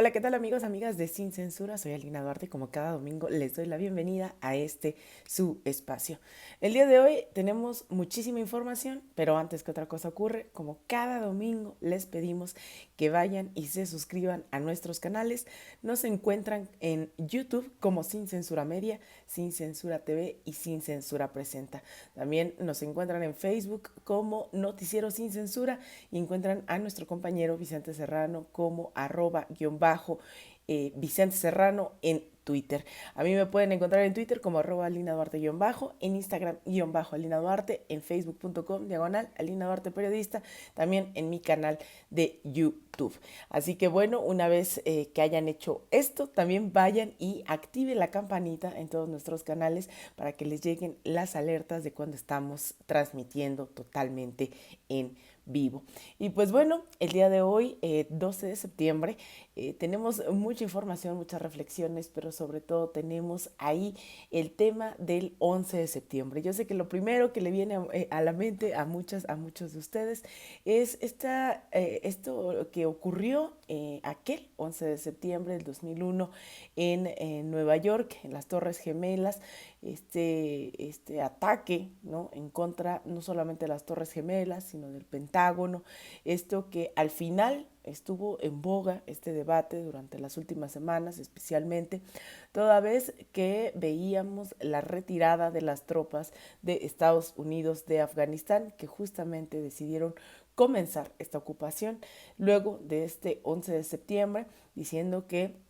Hola, ¿qué tal amigos, amigas de Sin Censura? Soy Alina Duarte, como cada domingo les doy la bienvenida a su espacio. El día de hoy tenemos muchísima información, pero antes que otra cosa ocurre, como cada domingo les pedimos que vayan y se suscriban a nuestros canales. Nos encuentran en YouTube como Sin Censura Media, Sin Censura TV y Sin Censura Presenta. También nos encuentran en Facebook como Noticiero Sin Censura y encuentran a nuestro compañero Vicente Serrano como Vicente Serrano en Twitter. A mí me pueden encontrar en Twitter como @Alina Duarte en Instagram Alina Duarte, en facebook.com Alina Duarte Periodista, también en mi canal de YouTube. Así que bueno, una vez que hayan hecho esto, también vayan y activen la campanita en todos nuestros canales para que les lleguen las alertas de cuando estamos transmitiendo totalmente en vivo. Y pues bueno, el día de hoy, 12 de septiembre, tenemos mucha información, muchas reflexiones, pero sobre todo tenemos ahí el tema del 11 de septiembre. Yo sé que lo primero que le viene a la mente a muchos de ustedes es esto que ocurrió aquel 11 de septiembre del 2001 en Nueva York, en las Torres Gemelas, este ataque, ¿no?, en contra no solamente de las Torres Gemelas, sino del Pentágono. Esto que al final estuvo en boga este debate durante las últimas semanas, especialmente toda vez que veíamos la retirada de las tropas de Estados Unidos de Afganistán, que justamente decidieron comenzar esta ocupación luego de este 11 de septiembre, diciendo que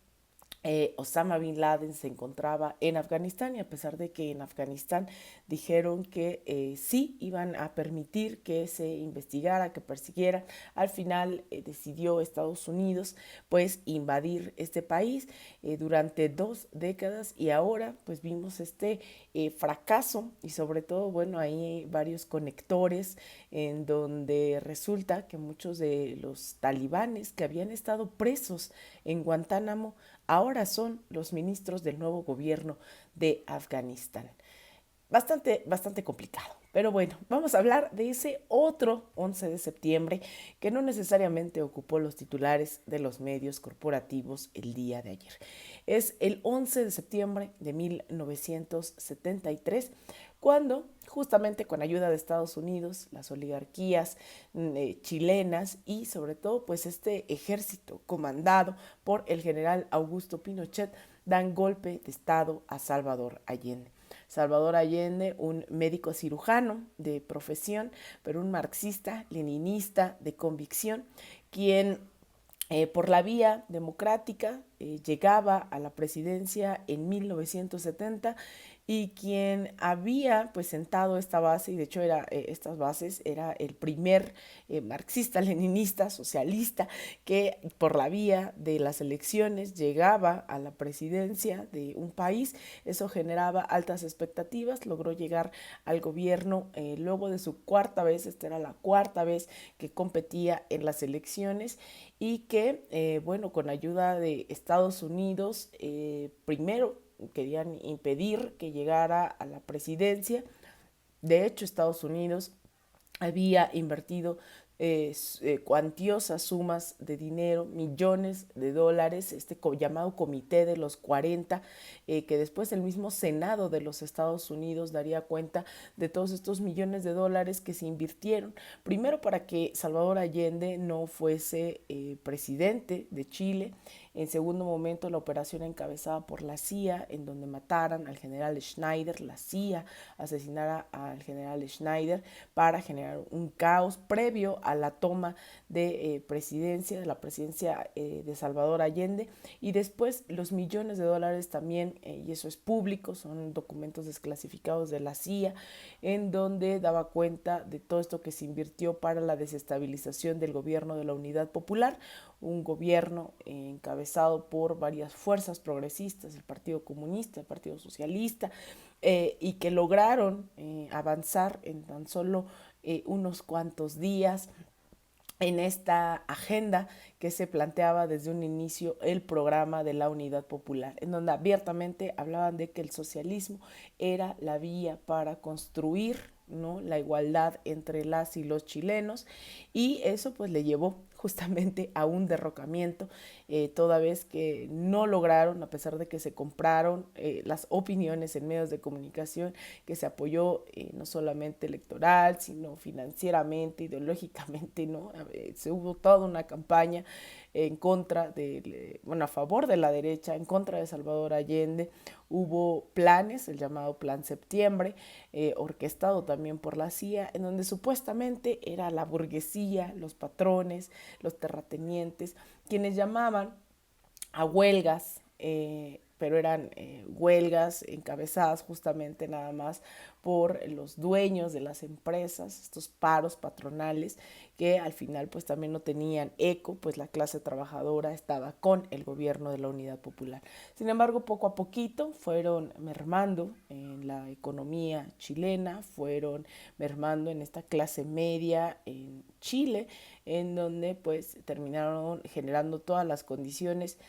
Osama Bin Laden se encontraba en Afganistán, y a pesar de que en Afganistán dijeron que sí iban a permitir que se investigara, que persiguiera, al final decidió Estados Unidos pues invadir este país durante 2 décadas, y ahora pues vimos este fracaso, y sobre todo bueno, hay varios conectores en donde resulta que muchos de los talibanes que habían estado presos en Guantánamo ahora son los ministros del nuevo gobierno de Afganistán. Bastante complicado. Pero bueno, vamos a hablar de ese otro 11 de septiembre que no necesariamente ocupó los titulares de los medios corporativos el día de ayer. Es el 11 de septiembre de 1973, cuando justamente con ayuda de Estados Unidos, las oligarquías chilenas y sobre todo pues este ejército comandado por el general Augusto Pinochet dan golpe de estado a Salvador Allende. Salvador Allende, un médico cirujano de profesión, pero un marxista, leninista de convicción, quien por la vía democrática llegaba a la presidencia en 1970, y quien había pues sentado esta base, y de hecho estas bases era el primer marxista, leninista, socialista, que por la vía de las elecciones llegaba a la presidencia de un país. Eso generaba altas expectativas, logró llegar al gobierno luego de su cuarta vez. Esta era la cuarta vez que competía en las elecciones, y que bueno, con ayuda de Estados Unidos, primero querían impedir que llegara a la presidencia. De hecho, Estados Unidos había invertido cuantiosas sumas de dinero, millones de dólares, llamado Comité de los 40, que después el mismo Senado de los Estados Unidos daría cuenta de todos estos millones de dólares que se invirtieron, primero para que Salvador Allende no fuese presidente de Chile, en segundo momento la operación encabezada por la CIA, en donde mataran al general Schneider, la CIA asesinara al general Schneider para generar un caos previo a la toma de presidencia, de la presidencia de Salvador Allende, y después los millones de dólares también, y eso es público, son documentos desclasificados de la CIA, en donde daba cuenta de todo esto que se invirtió para la desestabilización del gobierno de la Unidad Popular, un gobierno encabezado por varias fuerzas progresistas, el Partido Comunista, el Partido Socialista, y que lograron avanzar en tan solo unos cuantos días en esta agenda que se planteaba desde un inicio el programa de la Unidad Popular, en donde abiertamente hablaban de que el socialismo era la vía para construir ¿no?, la igualdad entre las y los chilenos, y eso pues le llevó justamente a un derrocamiento, toda vez que no lograron, a pesar de que se compraron las opiniones en medios de comunicación, que se apoyó no solamente electoral, sino financieramente, ideológicamente, ¿no? Se hubo toda una campaña en contra de, bueno, a favor de la derecha, en contra de Salvador Allende. Hubo planes, el llamado Plan Septiembre, orquestado también por la CIA, en donde supuestamente era la burguesía, los patrones, los terratenientes, quienes llamaban a huelgas, pero eran huelgas encabezadas justamente nada más por los dueños de las empresas, estos paros patronales que al final pues también no tenían eco, pues la clase trabajadora estaba con el gobierno de la Unidad Popular. Sin embargo, poco a poquito fueron mermando en la economía chilena, fueron mermando en esta clase media en Chile, en donde pues terminaron generando todas las condiciones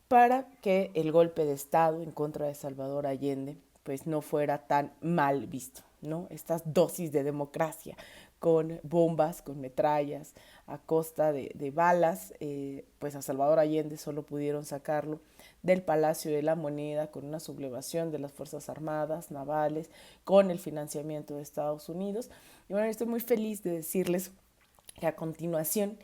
para que el golpe de Estado en contra de Salvador Allende pues no fuera tan mal visto, ¿no? Estas dosis de democracia con bombas, con metrallas, a costa de balas, pues a Salvador Allende solo pudieron sacarlo del Palacio de la Moneda con una sublevación de las Fuerzas Armadas, navales, con el financiamiento de Estados Unidos. Y bueno, estoy muy feliz de decirles que a continuación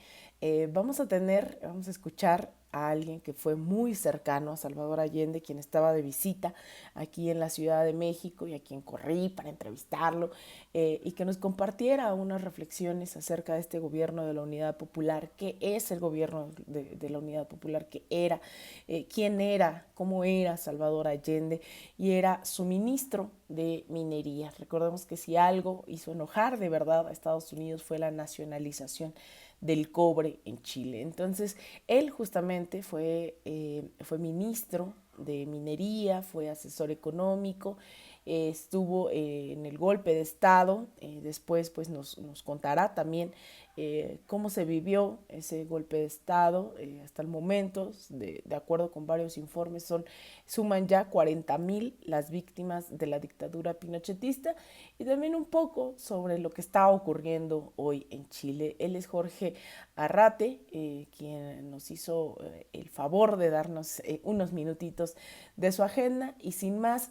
vamos a escuchar a alguien que fue muy cercano a Salvador Allende, quien estaba de visita aquí en la Ciudad de México y a quien corrí para entrevistarlo, y que nos compartiera unas reflexiones acerca de este gobierno de la Unidad Popular, qué es el gobierno de la Unidad Popular, qué era, quién era, cómo era Salvador Allende, y era su ministro de Minería. Recordemos que si algo hizo enojar de verdad a Estados Unidos fue la nacionalización del cobre en Chile. Entonces, él justamente fue ministro de Minería, fue asesor económico, estuvo en el golpe de Estado, después pues nos contará también cómo se vivió ese golpe de Estado hasta el momento, de acuerdo con varios informes, suman ya 40,000 las víctimas de la dictadura pinochetista, y también un poco sobre lo que está ocurriendo hoy en Chile. Él es Jorge Arrate, quien nos hizo el favor de darnos unos minutitos de su agenda, y sin más,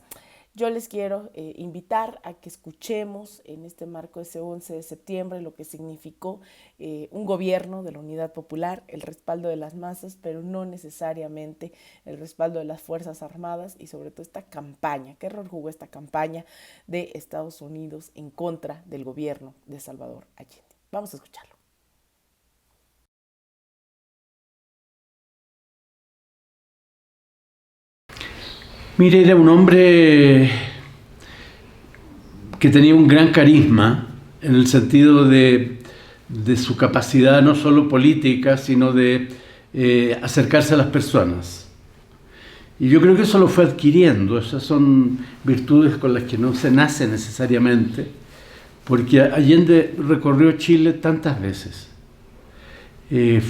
yo les quiero invitar a que escuchemos en este marco de ese 11 de septiembre lo que significó un gobierno de la Unidad Popular, el respaldo de las masas, pero no necesariamente el respaldo de las Fuerzas Armadas, y sobre todo esta campaña, qué rol jugó esta campaña de Estados Unidos en contra del gobierno de Salvador Allende. Vamos a escucharlo. Mire, era un hombre que tenía un gran carisma en el sentido de su capacidad no solo política, sino de acercarse a las personas. Y yo creo que eso lo fue adquiriendo. Esas son virtudes con las que no se nace necesariamente, porque Allende recorrió Chile tantas veces.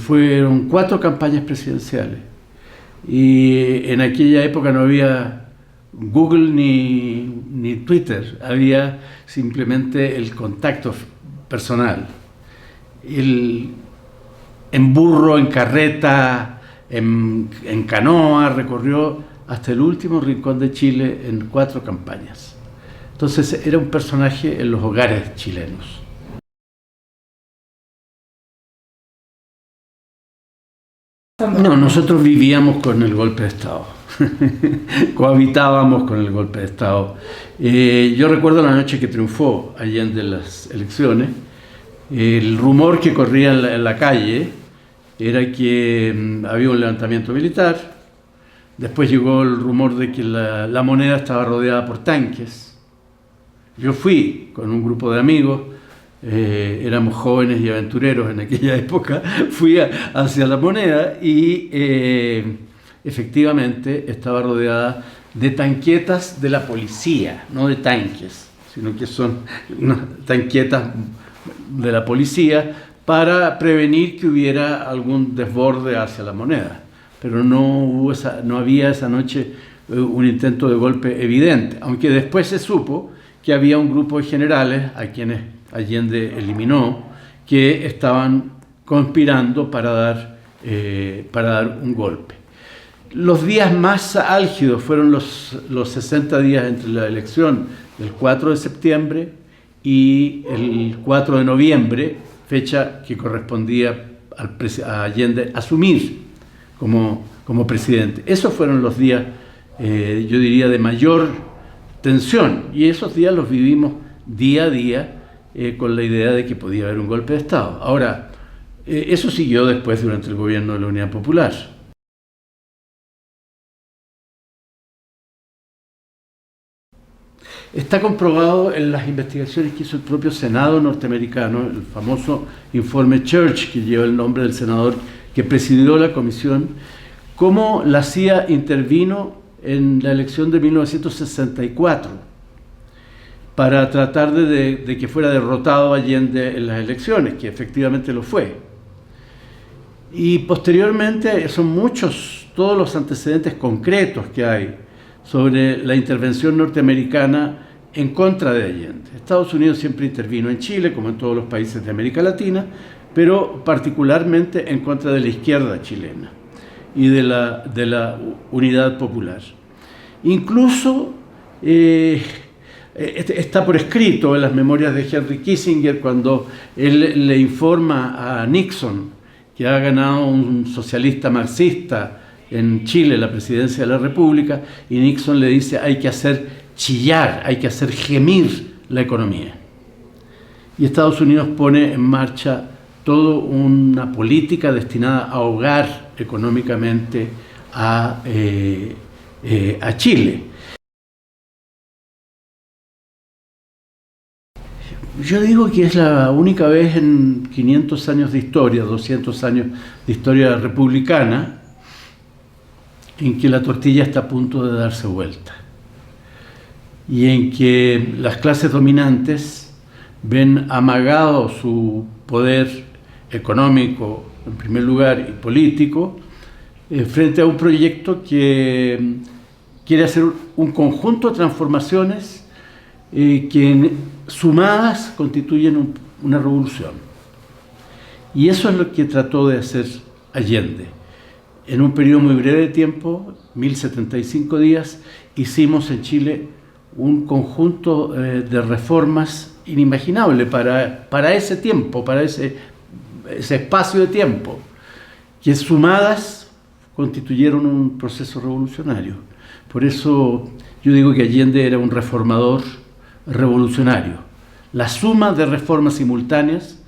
Fueron 4 campañas presidenciales. Y en aquella época no había Google ni Twitter, había simplemente el contacto personal. En burro, en carreta, en canoa, recorrió hasta el último rincón de Chile en 4 campañas. Entonces era un personaje en los hogares chilenos. No, nosotros vivíamos con el golpe de Estado, cohabitábamos con el golpe de Estado. Yo recuerdo la noche que triunfó Allende en las elecciones, el rumor que corría en la calle era que había un levantamiento militar, después llegó el rumor de que la Moneda estaba rodeada por tanques. Yo fui con un grupo de amigos, éramos jóvenes y aventureros en aquella época, fui hacia la Moneda y efectivamente estaba rodeada de tanquetas de la policía, no de tanques, sino que son tanquetas de la policía para prevenir que hubiera algún desborde hacia la Moneda. Pero no había esa noche un intento de golpe evidente, aunque después se supo que había un grupo de generales a quienes Allende eliminó, que estaban conspirando para dar un golpe. Los días más álgidos fueron los 60 días entre la elección del 4 de septiembre y el 4 de noviembre, fecha que correspondía a Allende asumir como presidente. Esos fueron los días, yo diría, de mayor tensión, y esos días los vivimos día a día con la idea de que podía haber un golpe de Estado. Ahora, eso siguió después durante el gobierno de la Unidad Popular. Está comprobado en las investigaciones que hizo el propio Senado norteamericano, el famoso informe Church, que lleva el nombre del senador que presidió la comisión, cómo la CIA intervino en la elección de 1964 para tratar de que fuera derrotado Allende en las elecciones, que efectivamente lo fue. Y posteriormente son muchos, todos los antecedentes concretos que hay sobre la intervención norteamericana en contra de Allende. Estados Unidos siempre intervino en Chile, como en todos los países de América Latina, pero particularmente en contra de la izquierda chilena y de la Unidad Popular. Incluso está por escrito en las memorias de Henry Kissinger, cuando él le informa a Nixon que ha ganado un socialista marxista en Chile la presidencia de la República, y Nixon le dice: hay que hacer chillar, hay que hacer gemir la economía. Y Estados Unidos pone en marcha toda una política destinada a ahogar económicamente a Chile. Yo digo que es la única vez en 500 años de historia, 200 años de historia republicana, en que la tortilla está a punto de darse vuelta y en que las clases dominantes ven amagado su poder económico, en primer lugar, y político, frente a un proyecto que quiere hacer un conjunto de transformaciones que sumadas constituyen una revolución. Y eso es lo que trató de hacer Allende. En un periodo muy breve de tiempo, 1075 días, hicimos en Chile un conjunto de reformas inimaginable para ese tiempo, para ese espacio de tiempo, que sumadas constituyeron un proceso revolucionario. Por eso yo digo que Allende era un reformador revolucionario. La suma de reformas simultáneas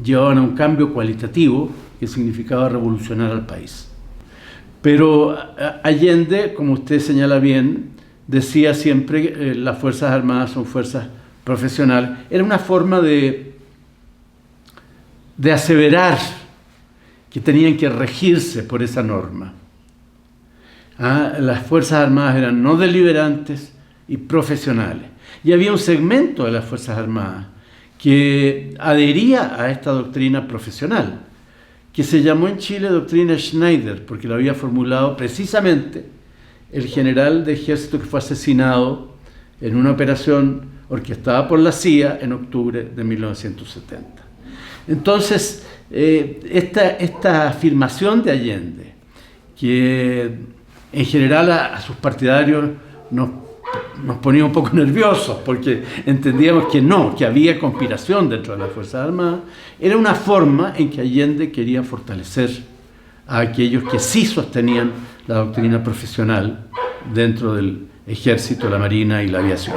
llevaban a un cambio cualitativo que significaba revolucionar al país. Pero Allende, como usted señala bien, decía siempre que las Fuerzas Armadas son fuerzas profesionales. Era una forma de aseverar que tenían que regirse por esa norma. Las Fuerzas Armadas eran no deliberantes y profesionales. Y había un segmento de las Fuerzas Armadas que adhería a esta doctrina profesional, que se llamó en Chile doctrina Schneider, porque lo había formulado precisamente el general de ejército que fue asesinado en una operación orquestada por la CIA en octubre de 1970. Entonces, esta afirmación de Allende, que en general a sus partidarios nos ponía un poco nerviosos, porque entendíamos que había conspiración dentro de las Fuerzas Armadas, era una forma en que Allende quería fortalecer a aquellos que sí sostenían la doctrina profesional dentro del ejército, la marina y la aviación.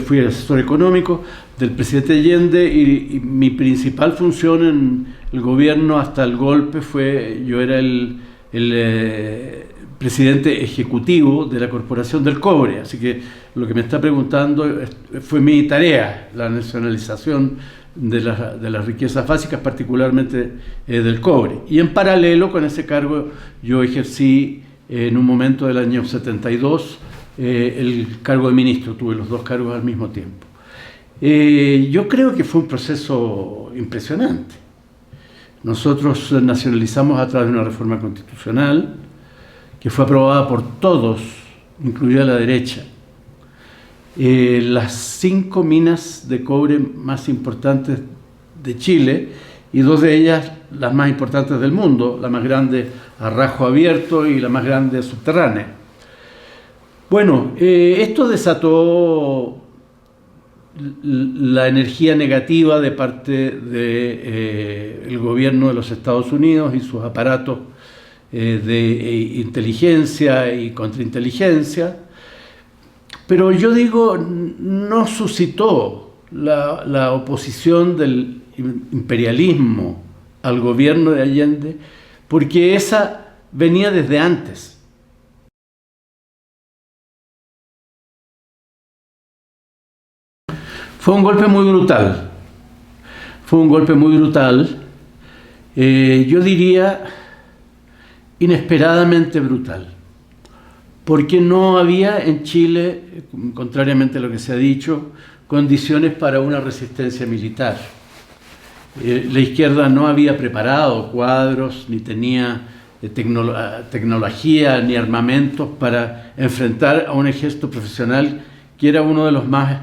Fui asesor económico del presidente Allende y mi principal función en el gobierno hasta el golpe yo era el presidente ejecutivo de la Corporación del Cobre, así que lo que me está preguntando fue mi tarea, la nacionalización de las riquezas básicas, particularmente del cobre. Y en paralelo con ese cargo yo ejercí en un momento del año 72 el cargo de ministro, tuve los dos cargos al mismo tiempo. Yo creo que fue un proceso impresionante. Nosotros nacionalizamos a través de una reforma constitucional que fue aprobada por todos, incluida la derecha. Las 5 minas de cobre más importantes de Chile, y 2 de ellas las más importantes del mundo, la más grande a Rajo Abierto y la más grande subterránea. Bueno, esto desató la energía negativa de parte del gobierno de los Estados Unidos y sus aparatos de inteligencia y contrainteligencia, pero yo digo, no suscitó la oposición del imperialismo al gobierno de Allende, porque esa venía desde antes. Fue un golpe muy brutal, yo diría inesperadamente brutal, porque no había en Chile, contrariamente a lo que se ha dicho, condiciones para una resistencia militar. La izquierda no había preparado cuadros, ni tenía tecnología, ni armamentos para enfrentar a un ejército profesional que era uno de los más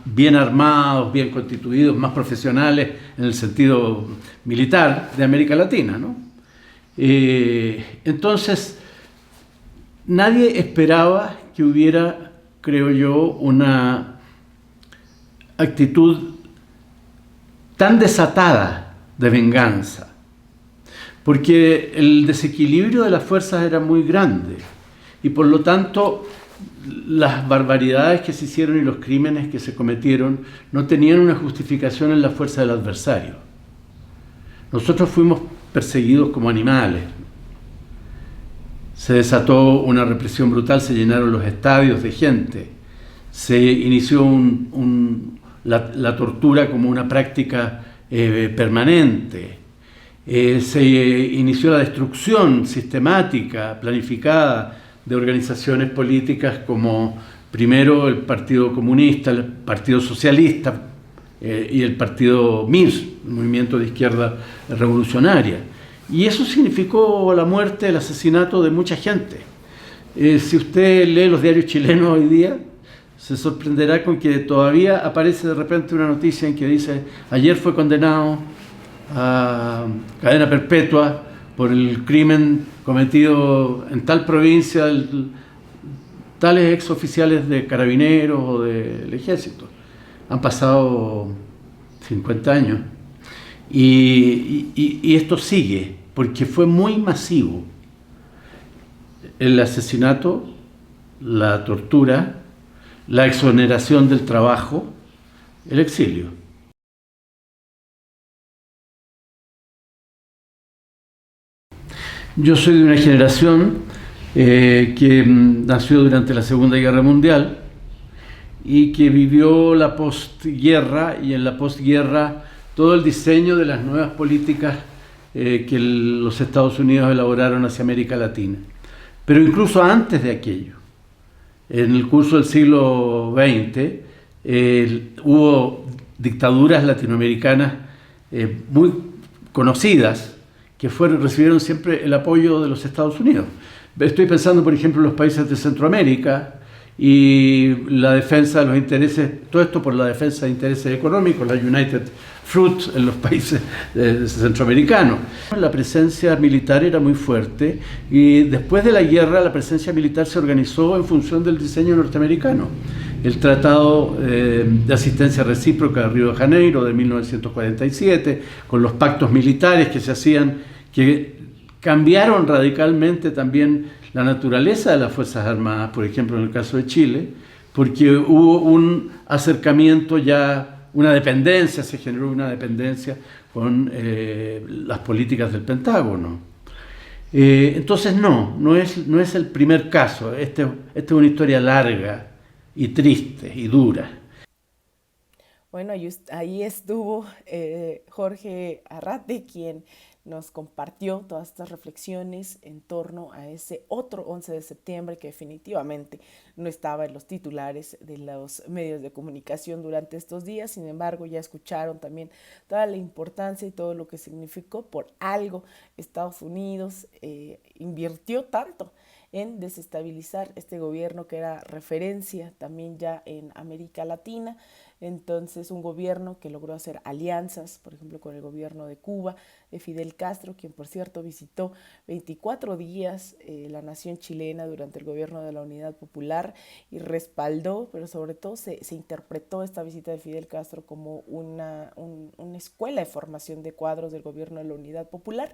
bien armados, bien constituidos, más profesionales en el sentido militar de América Latina, ¿no? Entonces, nadie esperaba que hubiera, creo yo, una actitud tan desatada de venganza, porque el desequilibrio de las fuerzas era muy grande y por lo tanto las barbaridades que se hicieron y los crímenes que se cometieron no tenían una justificación en la fuerza del adversario. Nosotros fuimos perseguidos como animales. Se desató una represión brutal, se llenaron los estadios de gente, se inició la tortura como una práctica permanente, se inició la destrucción sistemática, planificada, de organizaciones políticas como primero el Partido Comunista, el Partido Socialista y el Partido MIR, el Movimiento de Izquierda Revolucionaria. Y eso significó la muerte, el asesinato de mucha gente. Si usted lee los diarios chilenos hoy día, se sorprenderá con que todavía aparece de repente una noticia en que dice: ayer fue condenado a cadena perpetua por el crimen cometido en tal provincia, tales exoficiales de carabineros o del ejército. Han pasado 50 años y esto sigue, porque fue muy masivo el asesinato, la tortura, la exoneración del trabajo, el exilio. Yo soy de una generación que nació durante la Segunda Guerra Mundial y que vivió la postguerra, y en la postguerra todo el diseño de las nuevas políticas que los Estados Unidos elaboraron hacia América Latina. Pero incluso antes de aquello, en el curso del siglo XX, hubo dictaduras latinoamericanas muy conocidas que recibieron siempre el apoyo de los Estados Unidos. Estoy pensando, por ejemplo, en los países de Centroamérica y la defensa de los intereses, todo esto por la defensa de intereses económicos, la United Fruit en los países centroamericanos. La presencia militar era muy fuerte y después de la guerra la presencia militar se organizó en función del diseño norteamericano. El Tratado de Asistencia Recíproca de Río de Janeiro de 1947, con los pactos militares que se hacían, que cambiaron radicalmente también la naturaleza de las Fuerzas Armadas, por ejemplo en el caso de Chile, porque hubo un acercamiento ya, una dependencia, se generó una dependencia con las políticas del Pentágono. Entonces no es el primer caso, esta es una historia larga y triste y dura. Bueno, ahí estuvo Jorge Arrate, quien nos compartió todas estas reflexiones en torno a ese otro 11 de septiembre que definitivamente no estaba en los titulares de los medios de comunicación durante estos días. Sin embargo, ya escucharon también toda la importancia y todo lo que significó. Por algo Estados Unidos invirtió tanto en desestabilizar este gobierno que era referencia también ya en América Latina. Entonces, un gobierno que logró hacer alianzas, por ejemplo, con el gobierno de Cuba, de Fidel Castro, quien por cierto visitó 24 días la nación chilena durante el gobierno de la Unidad Popular y respaldó, pero sobre todo se interpretó esta visita de Fidel Castro como una escuela de formación de cuadros del gobierno de la Unidad Popular,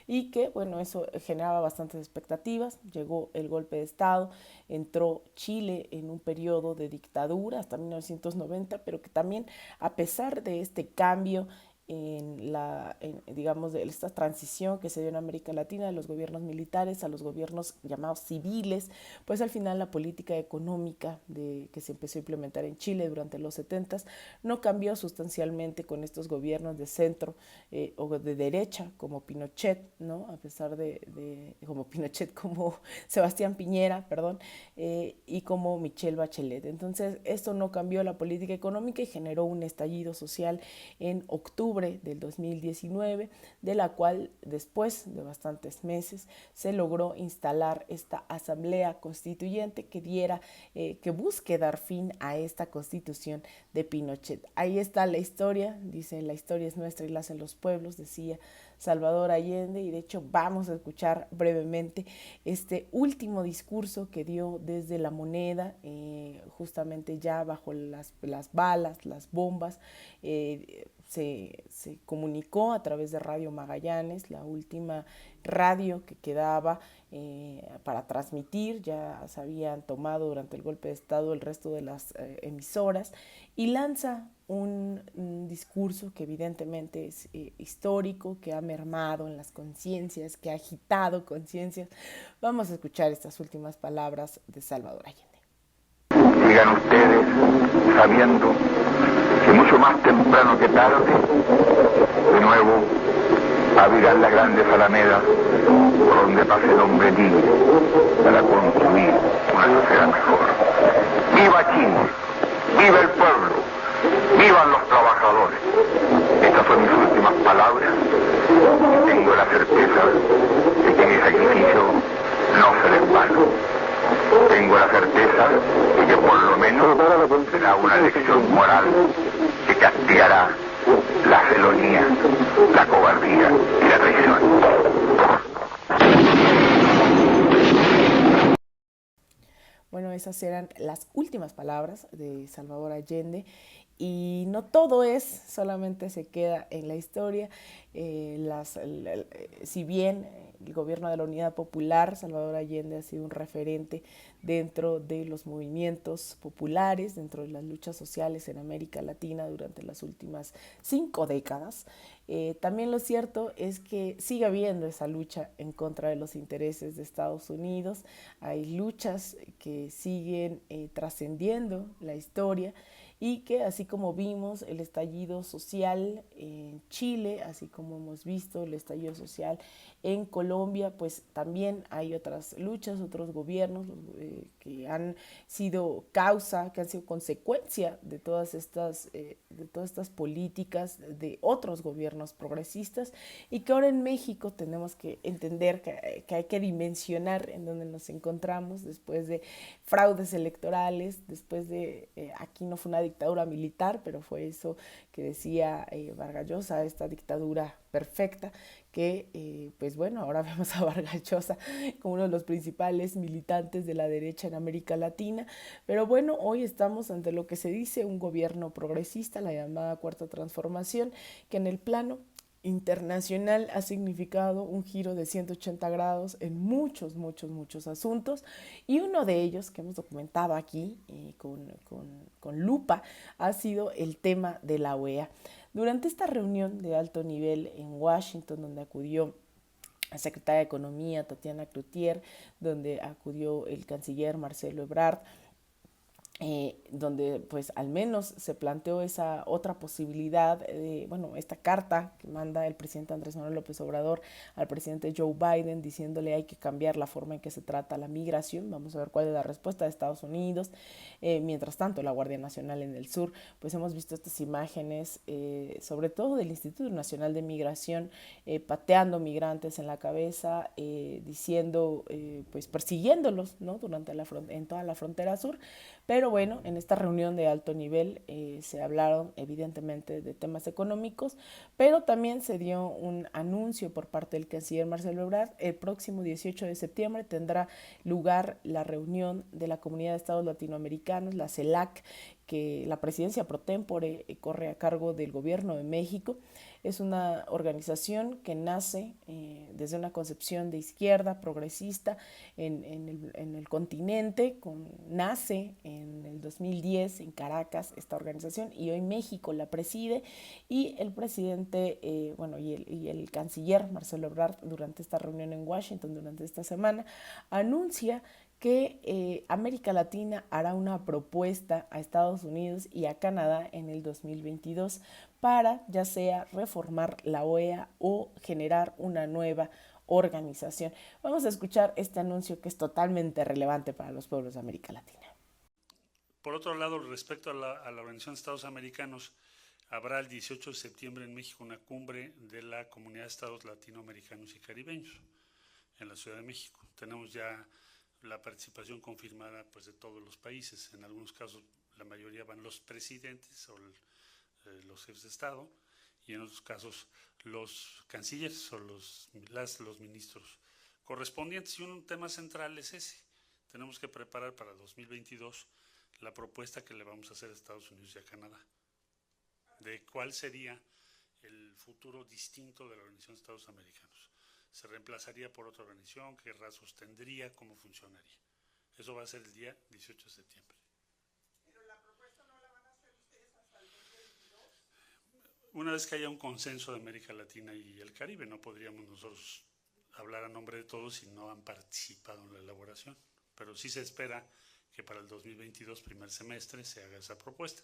y que, bueno, eso generaba bastantes expectativas. Llegó el golpe de Estado, entró Chile en un periodo de dictadura hasta 1990, pero que también, a pesar de este cambio digamos, de esta transición que se dio en América Latina de los gobiernos militares a los gobiernos llamados civiles, pues al final la política económica que se empezó a implementar en Chile durante los 70s no cambió sustancialmente con estos gobiernos de centro o de derecha como Pinochet, ¿no? A pesar como Pinochet, como Sebastián Piñera, perdón, y como Michelle Bachelet. Entonces, esto no cambió la política económica y generó un estallido social en octubre del 2019, de la cual después de bastantes meses se logró instalar esta asamblea constituyente que busque dar fin a esta constitución de Pinochet. Ahí está la historia, dice: la historia es nuestra y la hacen los pueblos, decía Salvador Allende, y de hecho vamos a escuchar brevemente este último discurso que dio desde La Moneda, justamente ya bajo las balas, las bombas. Se comunicó a través de Radio Magallanes, la última radio que quedaba para transmitir. Ya se habían tomado durante el golpe de Estado el resto de las emisoras, y lanza un discurso que evidentemente es histórico, que ha mermado en las conciencias, que ha agitado conciencias. Vamos a escuchar estas últimas palabras de Salvador Allende. Sigan ustedes sabiendo que mucho más temprano que tarde, de nuevo, abrirán las grandes alamedas por donde pase el hombre libre para construir una sociedad mejor. ¡Viva Chile! ¡Viva el pueblo! ¡Vivan los trabajadores! Estas son mis últimas palabras. Tengo la certeza de que mi sacrificio no será en vano. Tengo la certeza de que por lo menos será una lección moral que castigará la felonía, la cobardía y la traición. Bueno, esas eran las últimas palabras de Salvador Allende. Y no todo solamente se queda en la historia. Si bien el gobierno de la Unidad Popular, Salvador Allende ha sido un referente dentro de los movimientos populares, dentro de las luchas sociales en América Latina durante las últimas 5 décadas, también lo cierto es que sigue habiendo esa lucha en contra de los intereses de Estados Unidos. Hay luchas que siguen trascendiendo la historia, y que, así como vimos el estallido social en Chile, así como hemos visto el estallido social en Colombia, pues también hay otras luchas, otros gobiernos que han sido causa, que han sido consecuencia de todas estas políticas de otros gobiernos progresistas, y que ahora en México tenemos que entender que hay que dimensionar en donde nos encontramos después de fraudes electorales, después de, aquí no fue una dictadura militar, pero fue eso que decía Vargas Llosa, esta dictadura perfecta, que pues bueno, ahora vemos a Vargas Llosa como uno de los principales militantes de la derecha en América Latina. Pero bueno, hoy estamos ante lo que se dice un gobierno progresista, la llamada Cuarta Transformación, que en el plano internacional ha significado un giro de 180 grados en muchos asuntos, y uno de ellos que hemos documentado aquí con lupa ha sido el tema de la OEA. Durante esta reunión de alto nivel en Washington, donde acudió la secretaria de Economía, Tatiana Cloutier, donde acudió el canciller Marcelo Ebrard, donde pues al menos se planteó esa otra posibilidad de, bueno, esta carta que manda el presidente Andrés Manuel López Obrador al presidente Joe Biden diciéndole hay que cambiar la forma en que se trata la migración. Vamos a ver cuál es la respuesta de Estados Unidos. Mientras tanto, la Guardia Nacional en el sur, pues hemos visto estas imágenes, sobre todo del Instituto Nacional de Migración, pateando migrantes en la cabeza, diciendo, pues persiguiéndolos, ¿no? En toda la frontera sur. Pero bueno, en esta reunión de alto nivel se hablaron evidentemente de temas económicos, pero también se dio un anuncio por parte del canciller Marcelo Ebrard. El próximo 18 de septiembre tendrá lugar la reunión de la Comunidad de Estados Latinoamericanos, la CELAC, que la presidencia pro tempore corre a cargo del gobierno de México. Es una organización que nace desde una concepción de izquierda, progresista en el continente. Nace en el 2010 en Caracas esta organización y hoy México la preside, y el presidente, y el canciller Marcelo Ebrard durante esta reunión en Washington, durante esta semana, anuncia que América Latina hará una propuesta a Estados Unidos y a Canadá en el 2022 para ya sea reformar la OEA o generar una nueva organización. Vamos a escuchar este anuncio que es totalmente relevante para los pueblos de América Latina. Por otro lado, respecto a la Organización de Estados Americanos, habrá el 18 de septiembre en México una cumbre de la Comunidad de Estados Latinoamericanos y Caribeños en la Ciudad de México. Tenemos ya la participación confirmada pues de todos los países. En algunos casos la mayoría van los presidentes o los jefes de Estado, y en otros casos los cancilleres o los ministros correspondientes. Y un tema central es ese. Tenemos que preparar para 2022 la propuesta que le vamos a hacer a Estados Unidos y a Canadá de cuál sería el futuro distinto de la Organización de Estados Americanos. ¿Se reemplazaría por otra organización? ¿Qué rasgos tendría? ¿Cómo funcionaría? Eso va a ser el día 18 de septiembre. ¿Pero la propuesta no la van a hacer ustedes hasta el 2022? Una vez que haya un consenso de América Latina y el Caribe, no podríamos nosotros hablar a nombre de todos si no han participado en la elaboración. Pero sí se espera que para el 2022, primer semestre, se haga esa propuesta.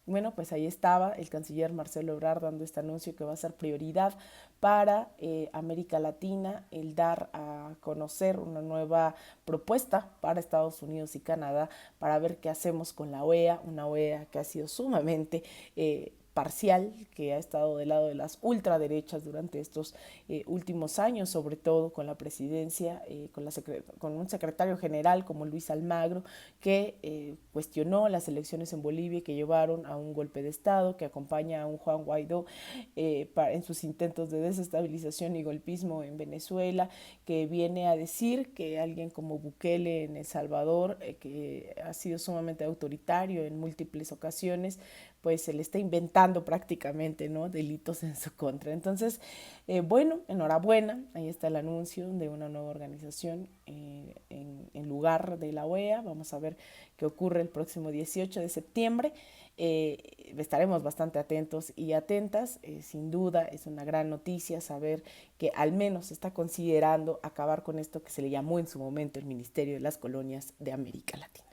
Bueno, pues ahí estaba el canciller Marcelo Ebrard dando este anuncio que va a ser prioridad para América Latina, el dar a conocer una nueva propuesta para Estados Unidos y Canadá para ver qué hacemos con la OEA, una OEA que ha sido sumamente parcial, que ha estado del lado de las ultraderechas durante estos últimos años, sobre todo con la presidencia, con un secretario general como Luis Almagro, que cuestionó las elecciones en Bolivia, que llevaron a un golpe de Estado, que acompaña a un Juan Guaidó en sus intentos de desestabilización y golpismo en Venezuela, que viene a decir que alguien como Bukele en El Salvador, que ha sido sumamente autoritario en múltiples ocasiones, pues se le está inventando prácticamente, ¿no?, delitos en su contra. Entonces, bueno, enhorabuena, ahí está el anuncio de una nueva organización en lugar de la OEA. Vamos a ver qué ocurre el próximo 18 de septiembre. Estaremos bastante atentos y atentas. Sin duda es una gran noticia saber que al menos se está considerando acabar con esto que se le llamó en su momento el Ministerio de las Colonias de América Latina.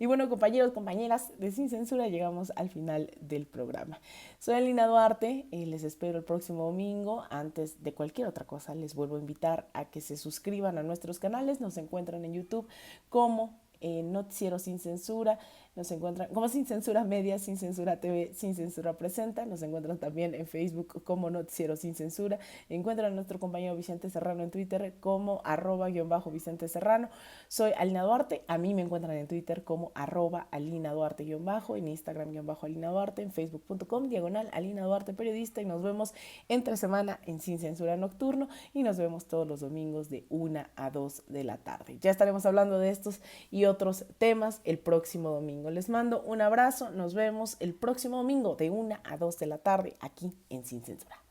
Y bueno, compañeros, compañeras de Sin Censura, llegamos al final del programa. Soy Alina Duarte, les espero el próximo domingo. Antes de cualquier otra cosa, les vuelvo a invitar a que se suscriban a nuestros canales. Nos encuentran en YouTube como Noticiero Sin Censura, nos encuentran como Sin Censura Media, Sin Censura TV, Sin Censura Presenta, nos encuentran también en Facebook como Noticiero Sin Censura, encuentran a nuestro compañero Vicente Serrano en Twitter como @Vicente Serrano. Soy Alina Duarte, a mí me encuentran en Twitter como @Alina Duarte_, en Instagram _Alina Duarte, en Facebook.com/Alina Duarte Periodista, y nos vemos entre semana en Sin Censura Nocturno, y nos vemos todos los domingos de 1 a 2 de la tarde. Ya estaremos hablando de estos y otros temas el próximo domingo. Les mando un abrazo, nos vemos el próximo domingo de 1 a 2 de la tarde aquí en Sin Censura.